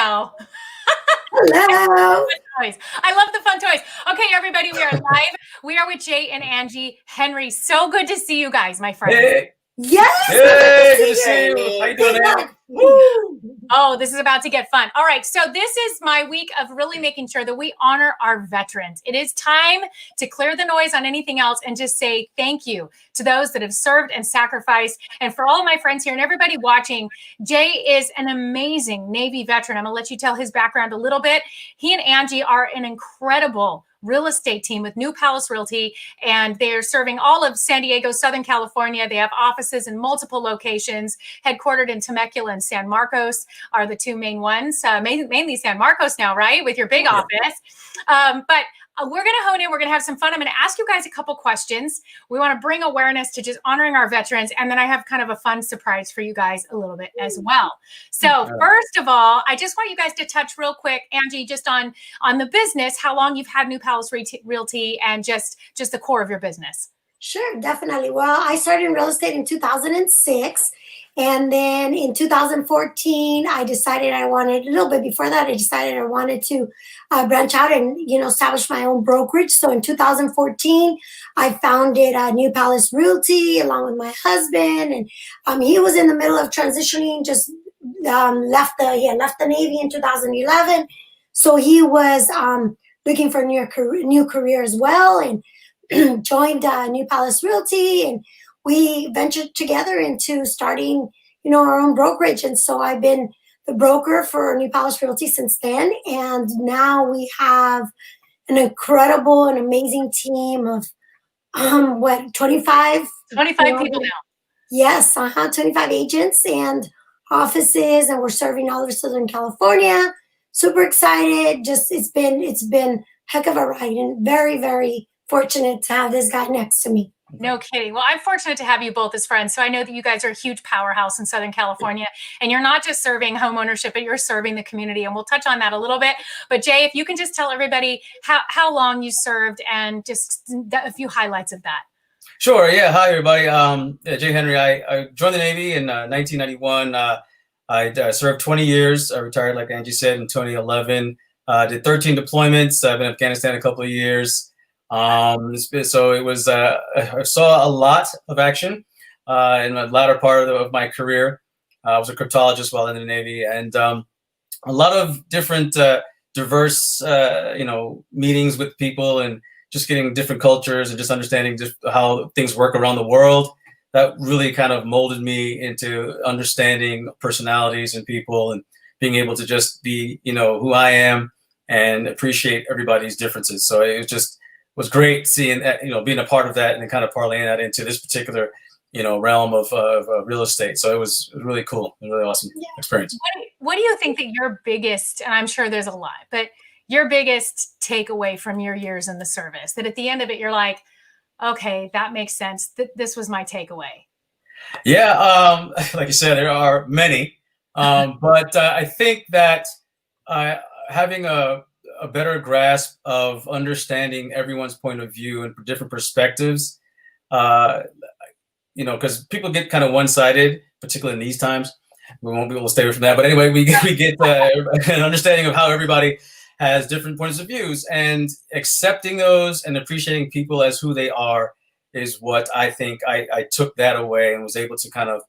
go. Hello. Toys. I love the fun toys. Okay, everybody, we are live. We are with Jay and Angie. Henry, so good to see you guys, my friends. Hey. Yes. Hey, good to see you. How you doing, Annie? Woo! Oh, this is about to get fun. All right, so this is my week of really making sure that we honor our veterans. It is time to clear the noise on anything else and just say thank you to those that have served and sacrificed. And for all of my friends here and everybody watching, Jay is an amazing Navy veteran. I'm gonna let you tell his background a little bit. He and Angie are an incredible real estate team with New Palace Realty, and they're serving all of San Diego, Southern California. They have offices in multiple locations, headquartered in Temecula and San Marcos are the two main ones, mainly San Marcos now, right, with your big office. But we're going to hone in. We're going to have some fun. I'm going to ask you guys a couple questions. We want to bring awareness to just honoring our veterans. And then I have kind of a fun surprise for you guys a little bit as well. So first of all, I just want you guys to touch real quick, Angie, just on the business, how long you've had New Palace Realty and just the core of your business. Sure, definitely. Well, I started in real estate in 2006. And then in 2014, I decided a little bit before that, I decided I wanted to branch out and, establish my own brokerage. So in 2014, I founded New Palace Realty along with my husband. And he was in the middle of transitioning, just left the Navy in 2011. So he was looking for a new career as well, and joined New Palace Realty, and we ventured together into starting, our own brokerage. And so I've been the broker for New Palace Realty since then. And now we have an incredible and amazing team of 25 people now. Yes, 25 agents and offices, and we're serving all of Southern California. Super excited. Just it's been heck of a ride, and very, very fortunate to have this guy next to me. No kidding. Well, I'm fortunate to have you both as friends. So I know that you guys are a huge powerhouse in Southern California, and you're not just serving home ownership, but you're serving the community. And we'll touch on that a little bit. But Jay, if you can just tell everybody how long you served and just a few highlights of that. Sure. Yeah. Hi, everybody. Jay Henry. I joined the Navy in 1991. I served 20 years. I retired, like Angie said, in 2011. Did 13 deployments. I've been in Afghanistan a couple of years. So it was, I saw a lot of action in the latter part of my career. I was a cryptologist while in the Navy, and a lot of different diverse, meetings with people, and just getting different cultures and just understanding just how things work around the world. That really kind of molded me into understanding personalities and people, and being able to just be, who I am and appreciate everybody's differences. So it was great seeing that, being a part of that, and then kind of parlaying that into this particular, realm of real estate. So it was really cool, and really awesome experience. What do you think that your biggest, and I'm sure there's a lot, but your biggest takeaway from your years in the service, that at the end of it, you're like, okay, that makes sense. This was my takeaway. Yeah. Like you said, there are many, but I think that having a better grasp of understanding everyone's point of view and different perspectives, because people get kind of one-sided, particularly in these times. We won't be able to stay away from that. But anyway, we get an understanding of how everybody has different points of views, and accepting those and appreciating people as who they are is what I think I took that away, and was able to kind of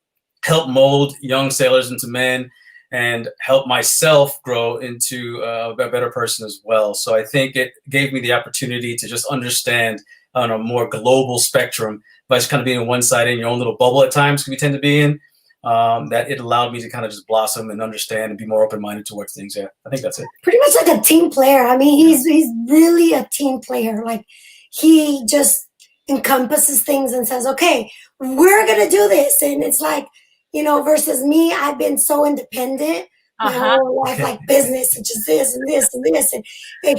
help mold young sailors into men, and help myself grow into a better person as well. So I think it gave me the opportunity to just understand on a more global spectrum, by just kind of being on one side in your own little bubble at times, we tend to be in, that it allowed me to kind of just blossom and understand and be more open-minded towards things. Yeah, I think that's it. Pretty much like a team player. I mean, he's really a team player. Like, he just encompasses things and says, okay, we're going to do this. And it's like, versus me, I've been so independent my whole life, like business and just this and this and this. And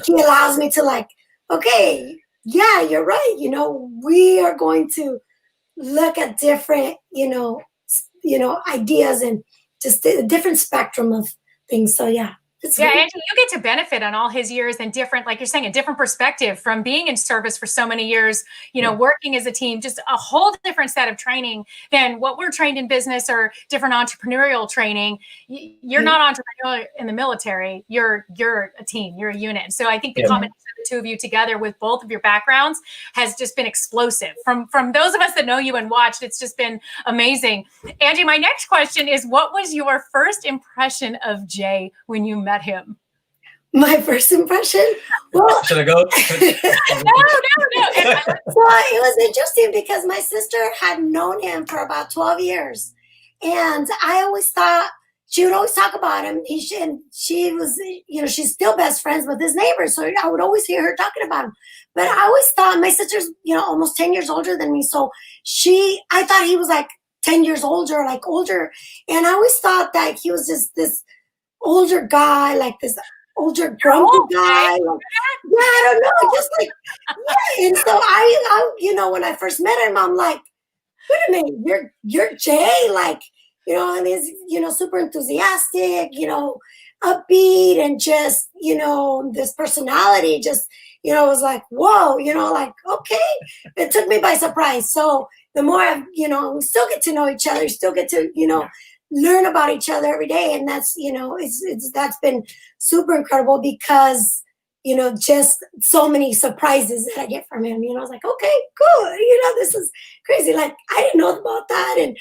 he allows me to, like, okay, yeah, you're right. We are going to look at different, ideas, and just a different spectrum of things. So, yeah. Yeah, Angie, you get to benefit on all his years and different, like you're saying, a different perspective from being in service for so many years, working as a team, just a whole different set of training than what we're trained in business or different entrepreneurial training. You're not entrepreneurial in the military. You're a team, you're a unit. So I think the combination of the two of you together with both of your backgrounds has just been explosive. From those of us that know you and watched, it's just been amazing. Angie, my next question is, what was your first impression of Jay when you met him? My first impression? Well, should I go? No. Well, it was interesting because my sister had known him for about 12 years. And I always thought, she would always talk about him. She was, she's still best friends with his neighbors. So I would always hear her talking about him. But I always thought, my sister's, almost 10 years older than me. So I thought he was like 10 years older, like older. And I always thought that he was just this older guy, like this older grumpy guy. Like, I don't know, just like, And so I, when I first met him, I'm like, wait a minute, you're Jay, like, and he's, super enthusiastic, upbeat, and just, this personality just, was like, whoa, like, okay. It took me by surprise. So the more I've, we still get to know each other, still get to, learn about each other every day. And that's, that's been super incredible because, just so many surprises that I get from him. I was like, okay, good. This is crazy. Like, I didn't know about that. And,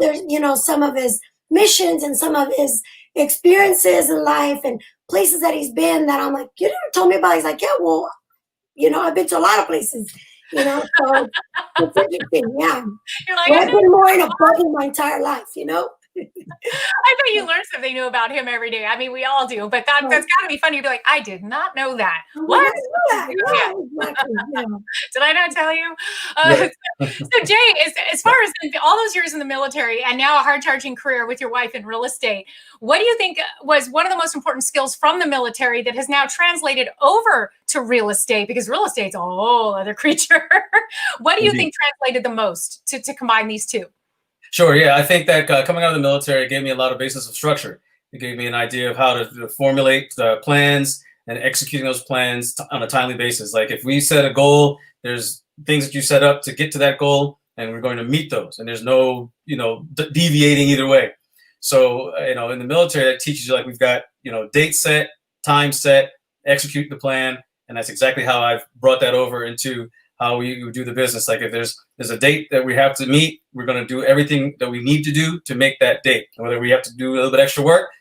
there's, some of his missions and some of his experiences in life and places that he's been that I'm like, you never told me about. He's like, yeah, well, I've been to a lot of places, so it's interesting. Yeah. You're like, I've been more in a bubble my entire life, I bet you learn something new about him every day. I mean, we all do, but that's got to be funny to be like, I did not know that. What? Yeah, exactly. Yeah. Did I not tell you? So Jay, as far as all those years in the military and now a hard-charging career with your wife in real estate, what do you think was one of the most important skills from the military that has now translated over to real estate? Because real estate's a whole other creature. What do you think translated the most to combine these two? Sure. Yeah, I think that coming out of the military gave me a lot of basis of structure. It gave me an idea of how to formulate the plans and executing those plans on a timely basis. Like if we set a goal, there's things that you set up to get to that goal, and we're going to meet those. And there's no, deviating either way. So, in the military, that teaches you, like, we've got, date set, time set, execute the plan. And that's exactly how I've brought that over into how we do the business. Like if there's a date that we have to meet, we're going to do everything that we need to do to make that date. And whether we have to do a little bit extra work,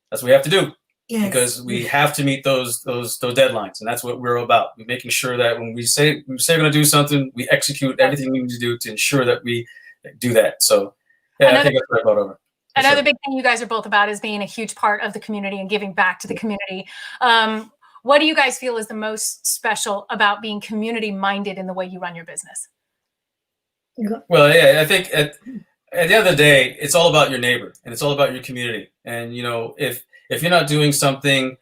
that's what we have to do. Yes. Because we have to meet those deadlines. And that's what we're about. We're making sure that when we say we're going to do something, we execute everything we need to do to ensure that we do that. So yeah, I think that's what I brought over. Another big thing you guys are both about is being a huge part of the community and giving back to the community. What do you guys feel is the most special about being community-minded in the way you run your business? Well, yeah, I think at the end of the day, it's all about your neighbor and it's all about your community. And, if you're not doing something,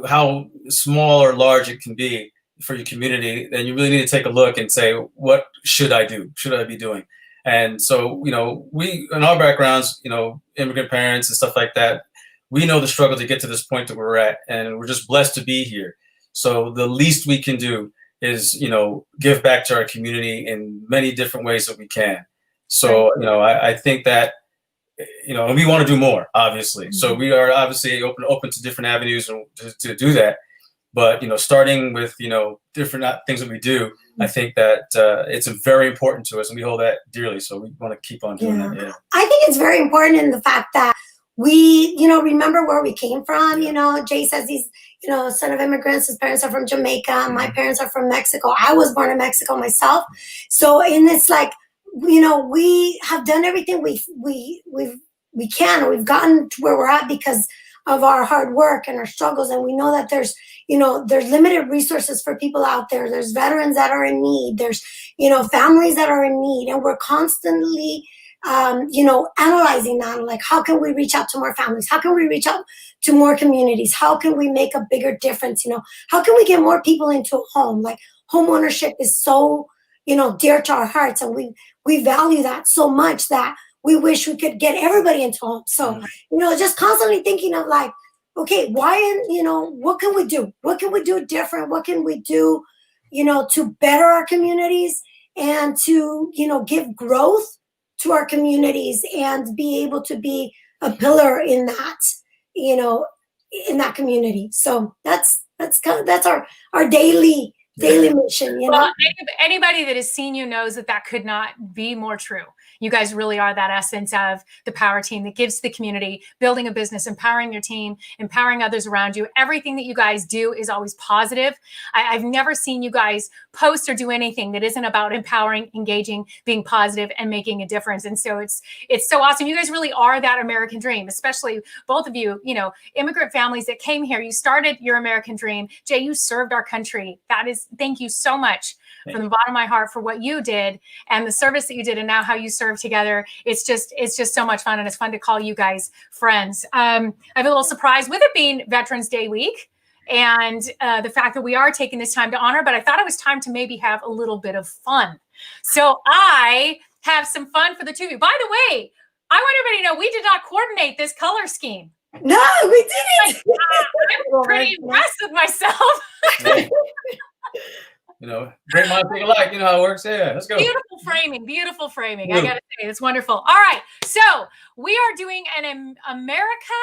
how small or large it can be for your community, then you really need to take a look and say, what should I do? Should I be doing? And so, we, in our backgrounds, immigrant parents and stuff like that, we know the struggle to get to this point that we're at, and we're just blessed to be here. So the least we can do is, give back to our community in many different ways that we can. So, I think that, and we want to do more, obviously. Mm-hmm. So we are obviously open to different avenues to do that. But, starting with, different things that we do, I think that it's very important to us, and we hold that dearly. So we want to keep on doing that. Yeah. I think it's very important in the fact that we, remember where we came from. Jay says he's, son of immigrants. His parents are from Jamaica. My parents are from Mexico. I was born in Mexico myself. So, and it's like, we have done everything we can. We've gotten to where we're at because of our hard work and our struggles. And we know that there's limited resources for people out there. There's veterans that are in need. There's, families that are in need. And we're constantly analyzing that, like, how can we reach out to more families? How can we reach out to more communities? How can we make a bigger difference? How can we get more people into a home? Like, home ownership is so, dear to our hearts, and we value that so much that we wish we could get everybody into homes. So, just constantly thinking of, like, okay, what can we do? What can we do different? What can we do, to better our communities and to, give growth to our communities and be able to be a pillar in that, you know, in that community. So that's our daily mission, Well, anybody that has seen you knows that could not be more true. You guys really are that essence of the power team that gives to the community, building a business, empowering your team, empowering others around you. Everything that you guys do is always positive. I've never seen you guys post or do anything that isn't about empowering, engaging, being positive, and making a difference. And so it's so awesome. You guys really are that American dream, especially both of you, immigrant families that came here. You started your American dream. Jay, you served our country. Thank you so much from the bottom of my heart for what you did and the service that you did and now how you serve together. It's just so much fun, and it's fun to call you guys friends. I have a little surprise with it being Veterans Day week and the fact that we are taking this time to honor, but I thought it was time to maybe have a little bit of fun. So I have some fun for the two of you. By the way, I want everybody to know we did not coordinate this color scheme. No, we didn't. I'm pretty impressed with myself. Great minds think alike. You know how it works. Yeah, let's go. Beautiful framing. I gotta say, it's wonderful. All right, so we are doing an America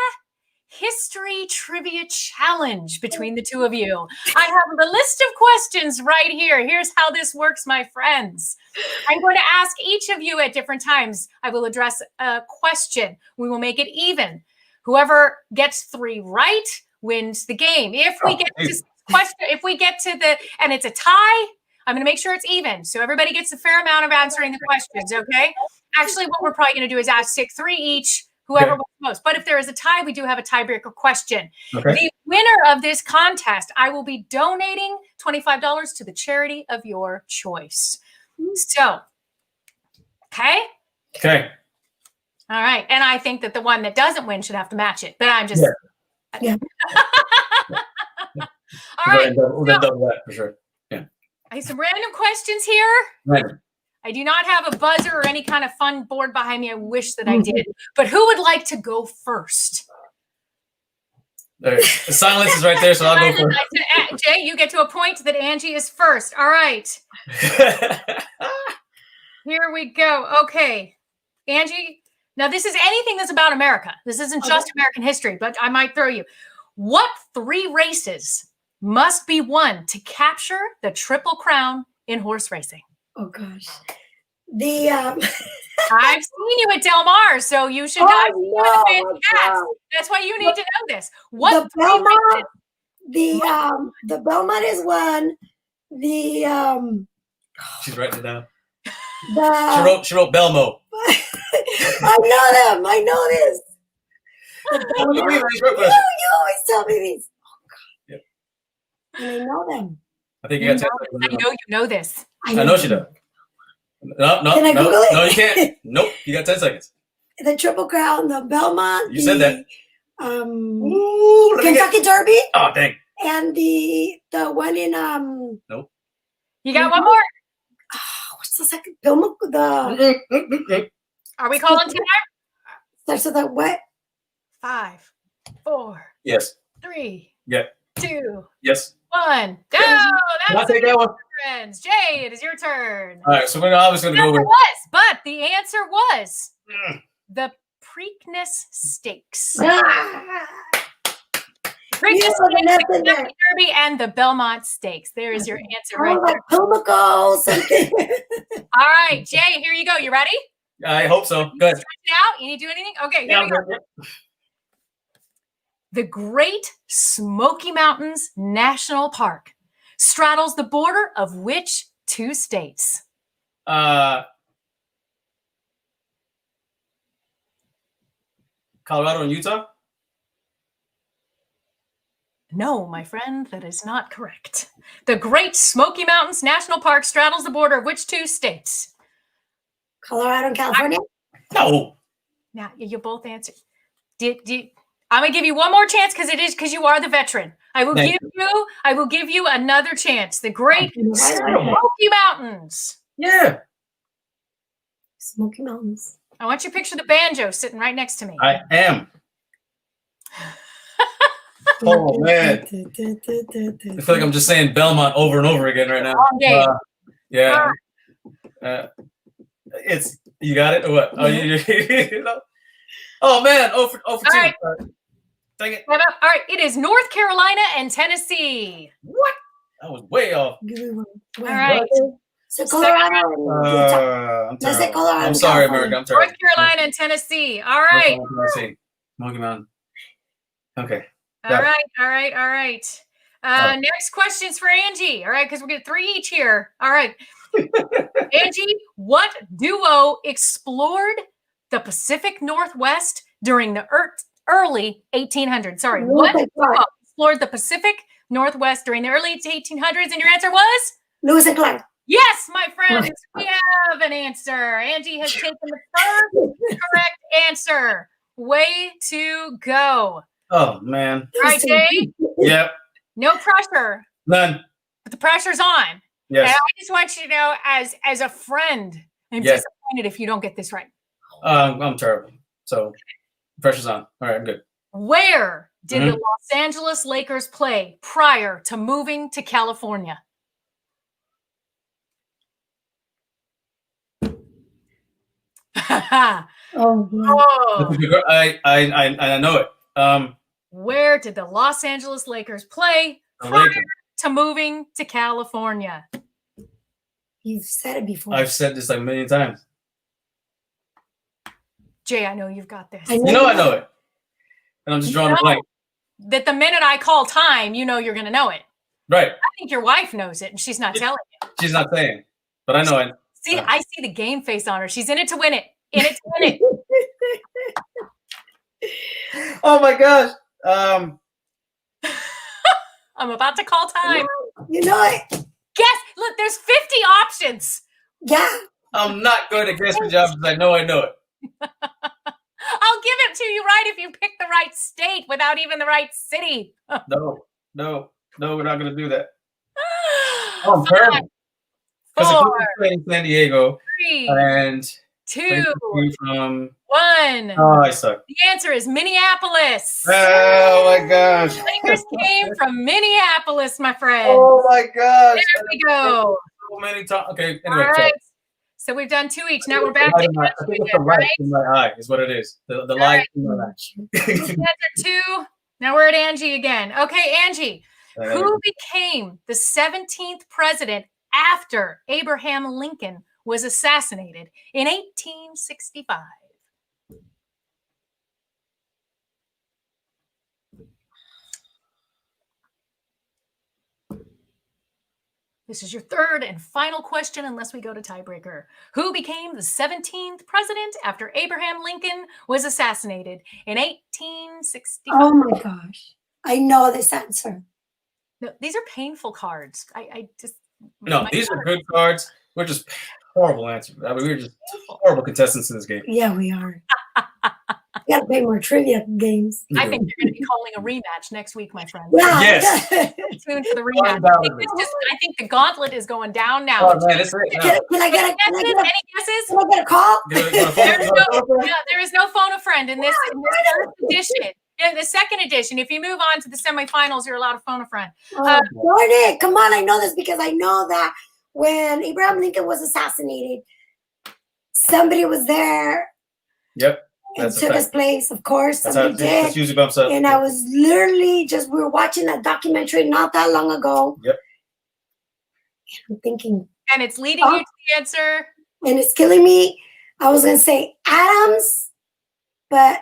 History Trivia Challenge between the two of you. I have the list of questions right here. Here's how this works, my friends. I'm going to ask each of you at different times. I will address a question. We will make it even. Whoever gets 3 right wins the game. If we get to and it's a tie, I'm going to make sure it's even. So everybody gets a fair amount of answering the questions, okay? Actually, what we're probably going to do is ask 3 each, whoever wants most. But if there is a tie, we do have a tiebreaker question. Okay. The winner of this contest, I will be donating $25 to the charity of your choice. So, okay? Okay. All right. And I think that the one that doesn't win should have to match it. But I'm just... Yeah. All right. We'll double that for sure. Yeah. I have some random questions here. Random. I do not have a buzzer or any kind of fun board behind me. I wish that I did. But who would like to go first? The silence is right there, so I'll go first. Jay, you get to a point that Angie is first. All right. Here we go. Okay. Angie, now this is anything that's about America. This isn't just American history, but I might throw you. What 3 races must be won to capture the Triple Crown in horse racing? Oh gosh. I've seen you at Del Mar, so you should not be the cats. That's why you need to know this. What the Belmont? The Belmont is one. She's writing it down. She wrote Belmo. I know them. I know this. You always tell me these. Oh God. Yep. And I know them. I think you got 10 seconds. I know you know this. I know she does. No, Can I Google it? No, you can't. Nope. You got 10 seconds. The Triple Crown, the Belmont. You said that. Kentucky Derby. Oh, dang. And the one in Nope. You got one more? What's the second? Belmont. Are we calling time? Starts with that what? 5, 4. Yes. 3. Yeah. 2. Yes. 1. Go. I'll take that one. Friends. Jay, it is your turn. All right, so we're obviously going to go with. But the answer was the Preakness Stakes. Preakness Stakes, the Kentucky Derby, and the Belmont Stakes. There is your answer right there. All right, Jay, here you go. You ready? I hope so. Good. Stretch it out. You need to do anything? Okay, here we go. The Great Smoky Mountains National Park straddles the border of which 2 states? Colorado and Utah? No, my friend, that is not correct. The Great Smoky Mountains National Park straddles the border of which 2 states? Colorado and California? No. Now, you both answered. I'm going to give you one more chance because you are the veteran. I will give you another chance. The Great Smoky Mountains. Yeah. Smoky Mountains. I want you to picture the banjo sitting right next to me. I am. Oh man, I feel like I'm just saying Belmont over and over again right now. Yeah. It's you got it or what? Oh, you know? Oh man, over 2. All right. Dang it. All right, it is North Carolina and Tennessee. What? That was way off. All right. So Colorado. Let's say Colorado. I'm sorry, America. I'm sorry. North Carolina and Tennessee. All right. Monkey Mountain. Okay. All right. Next question's for Angie. All right, because we're getting 3 each here. All right. Angie, what duo explored the Pacific Northwest during the early 1800s? Sorry, what duo explored the Pacific Northwest during the early 1800s? And your answer was? Lewis and Clark. Yes, my friend. We have an answer. Angie has taken the first correct answer. Way to go. Oh, man. All right, Jay? Yep. No pressure. None. But the pressure's on. Yes. And I just want you to know, as a friend, I'm disappointed if you don't get this right. I'm terrible. So pressure's on. All right, I'm good. Where did the Los Angeles Lakers play prior to moving to California? I know it. Where did the Los Angeles Lakers play prior to moving to California? You've said it before. I've said this like a million times. Jay, I know you've got this. I know it. And I'm just drawing a blank. That the minute I call time, you know you're going to know it. Right. I think your wife knows it, and she's not telling you. She's not saying, but I know it. See, I see the game face on her. She's in it to win it. In it to win it. Oh my gosh. I'm about to call time. You know it. Guess. Look, there's 50 options. Yeah. I'm not going to guess the job because I know it. I'll give it to you right if you pick the right state without even the right city. No, we're not going to do that. Oh, I'm terrible. 4, in San Diego 3, and 2, from 1. Oh, I suck. The answer is Minneapolis. Oh my gosh. Lakers came from Minneapolis, my friend. Oh my gosh. There we go. So many times. Okay. All Anyway, right. So we've done 2 each. Now we're back to I think it's the light in my eye is what it is. The light in my eye. Answer 2. Now we're at Angie again. Okay, Angie. Who became the 17th president after Abraham Lincoln was assassinated in 1865? This is your third and final question, unless we go to tiebreaker. Who became the 17th president after Abraham Lincoln was assassinated in 1865? Oh my gosh. I know this answer. No, these are painful cards. No, these are good cards. We're just horrible answers. I mean, we're just horrible contestants in this game. Yeah, we are. You got to play more trivia games. I think they're going to be calling a rematch next week, my friend. Yeah. Yes. Stay tuned for the rematch. I think the gauntlet is going down now. Oh, man, it's right now. Can I get Any guesses? Can I get a call? There is no phone a friend in this first edition. In the second edition, if you move on to the semifinals, you're allowed to phone a friend. Darn it. Come on. I know this because I know that when Abraham Lincoln was assassinated, somebody was there. Yep. And took his place, of course. That's usually bumps up. And I was literally we were watching that documentary not that long ago. Yep. And I'm thinking. And it's leading you to the answer. And it's killing me. I was going to say Adams, but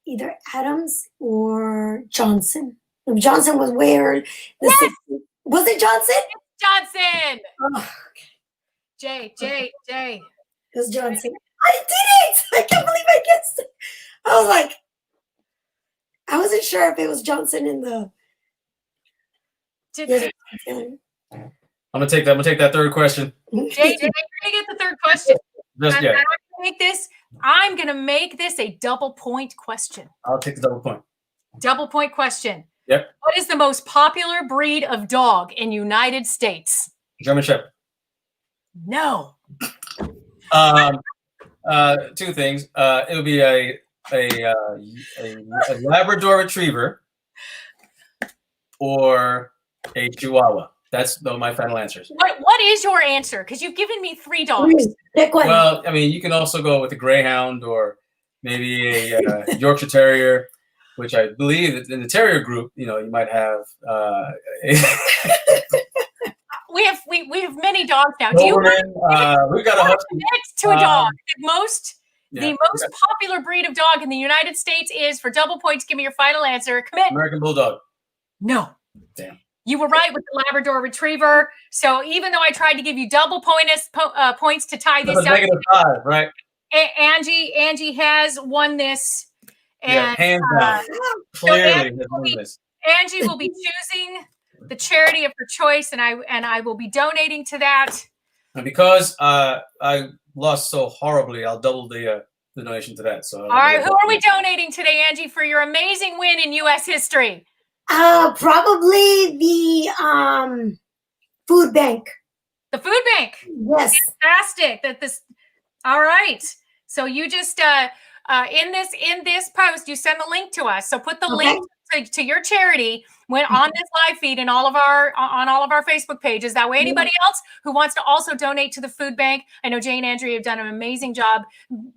either Adams or Johnson. If Johnson was way early. Yes! Was it Johnson? It's Johnson. Oh, okay. Jay. It was Johnson. I did it! I can't believe I guessed it. I was like, I wasn't sure if it was Johnson in the. I'm gonna take that third question. Jay, you're gonna get the third question. I'm gonna make this a double point question. I'll take the double point. Double point question. Yep. What is the most popular breed of dog in United States? German Shepherd. No. 2 things. It would be a Labrador Retriever. or a Chihuahua? That's my final answers. What is your answer? Because you've given me 3 dogs. Pick one. Well, I mean, you can also go with a Greyhound or maybe a Yorkshire Terrier, which I believe that in the Terrier group, you might have. We have many dogs now. Do you we've got a husky next to a dog? The yeah, most popular breed of dog in the United States is, for double points, give me your final answer. Commit. American Bulldog. No. Damn. You were right with the Labrador Retriever. So even though I tried to give you double points to tie this up, -5, right? Angie has won this. And hands down. Clearly has won this. Angie will be choosing the charity of her choice, and I will be donating to that. And because I lost so horribly, I'll double the donation to that. So all right, who are we donating today, Angie, for your amazing win in U.S. history? Probably the food bank. The food bank. Yes. Fantastic. All right. So you just in this post, you send the link to us. So put the link to your charity on this live feed and on all of our Facebook pages. That way, anybody else who wants to also donate to the food bank. I know Jay and Andrea have done an amazing job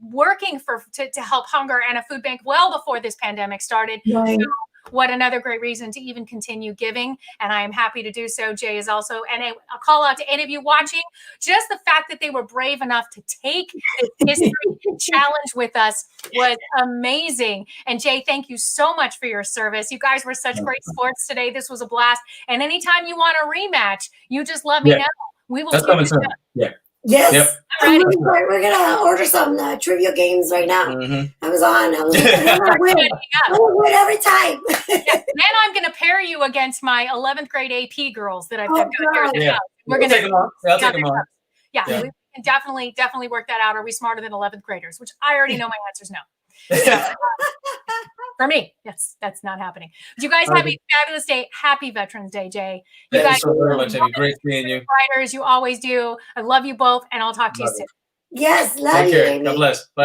working to help hunger and a food bank well before this pandemic started. Right. So, what another great reason to even continue giving. And I am happy to do so. Jay is also, and a call out to any of you watching, just the fact that they were brave enough to take this history challenge with us was amazing. And Jay, thank you so much for your service. You guys were such great sports today. This was a blast. And anytime you want a rematch, you just let me know. We will. That's coming soon. Yeah. Yes. Yep. We're gonna order some trivia games right now. Amazon. I'm gonna win every time. Then I'm gonna pair you against my 11th grade AP girls that I've got here. Yeah. We're gonna take them on. I'll take them on. Yeah, we can definitely work that out. Are we smarter than 11th graders? Which I already know my answer's no. So, for me, yes, that's not happening. But you guys have a fabulous day. Happy Veterans Day, Jay. You Thank guys you so very much, Amy. Great seeing you. Writers, you always do. I love you both, and I'll talk to you soon. Yes, love Take you, care. Amy. God bless. Bye.